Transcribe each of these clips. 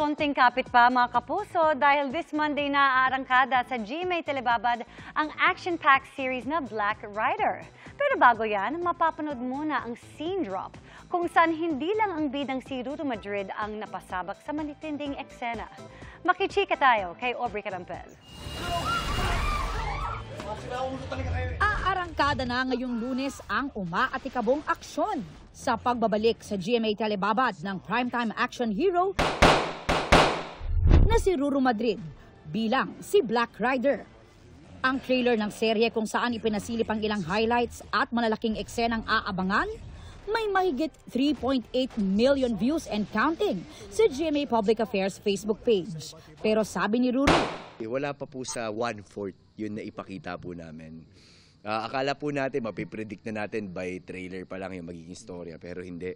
konting kapit pa mga kapuso dahil this Monday na aarangkada sa GMA Telebabad ang action-packed series na Black Rider. Pero bago yan, mapapanood muna ang scene drop kung saan hindi lang ang bidang si Ruru Madrid ang napasabak sa manitinding eksena. Makichika tayo kay Aubrey Carampel. Aarangkada na ngayong Lunes ang umaatikabong aksyon sa pagbabalik sa GMA Telebabad ng primetime action hero na si Ruru Madrid bilang si Black Rider. Ang trailer ng serye kung saan ipinasilip ang ilang highlights at malalaking eksenang aabangan, may mahigit 3.8 million views and counting sa GMA Public Affairs Facebook page. Pero sabi ni Ruru, wala pa po sa 1/4 yun na ipakita po namin. Akala po natin, mapipredict na natin by trailer pa lang yung magiging storya, pero hindi.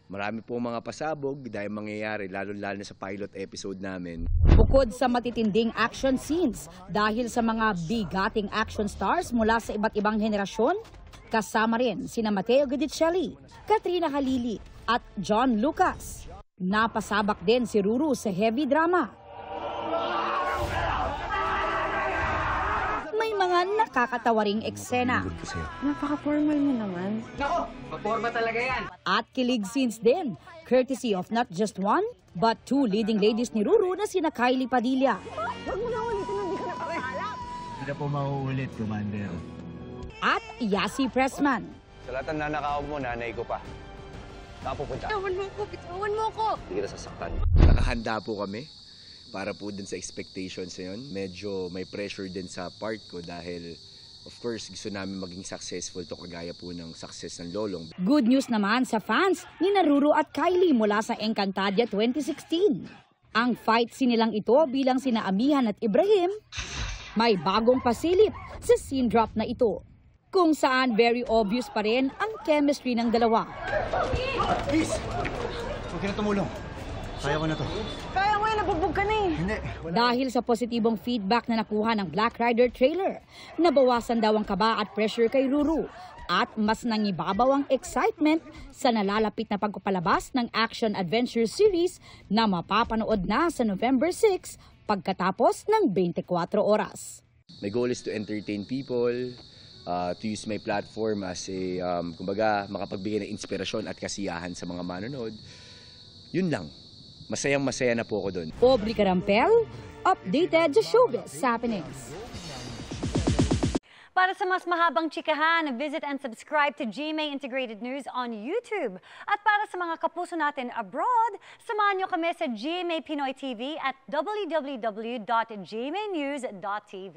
Marami po mga pasabog dahil mangyayari, lalo-lalo na sa pilot episode namin. Bukod sa matitinding action scenes, dahil sa mga bigating action stars mula sa iba't ibang henerasyon, kasama rin sina Mateo Guidicelli, Katrina Halili at John Lucas. Napasabak din si Ruru sa heavy drama. May mga nakakatawaring eksena. Napaka-formal mo naman. Nako, maporma talaga yan. At kilig scenes din, courtesy of not just one, but two leading ladies ni Ruru na sina Kylie Padilla. Huwag mo na ulitin, hindi ka nakakahalap. Hindi na po mauulit, Commander. At Yasi Pressman. Sa lahat ng nanakaw mo, nanay ko pa. Saan pupunta? Bitawan mo ko! Hindi kita sasaktan. Nakahanda po kami para po din sa expectations na yun. Medyo may pressure din sa part ko dahil of course gusto namin maging successful to kagaya po ng success ng Lolong. Good news naman sa fans ni Ruru at Kylie mula sa Encantadia 2016. Ang fight sinilang ito bilang sina Amihan at Ibrahim, may bagong pasilip sa scene drop na ito, kung saan very obvious pa rin ang chemistry ng dalawa. Please! Huwag ka na tumulong. Kaya ko na to. Kaya mo yan, nabugbog ka na eh. Hindi. Dahil sa positibong feedback na nakuha ng Black Rider trailer, nabawasan daw ang kaba at pressure kay Ruru at mas nangibabaw ang excitement sa nalalapit na pagpapalabas ng action-adventure series na mapapanood na sa November 6 pagkatapos ng 24 oras. My goal is to entertain people, to use my platform as a, kumbaga, makapagbigay ng inspirasyon at kasiyahan sa mga manonood. Yun lang. Masayang-masaya na po ako doon. Aubrey Carampel, updated sa showbiz happenings. Para sa mas mahabang chikahan, visit and subscribe to GMA Integrated News on YouTube. At para sa mga kapuso natin abroad, samahan nyo kami sa GMA Pinoy TV at www.gmanews.tv.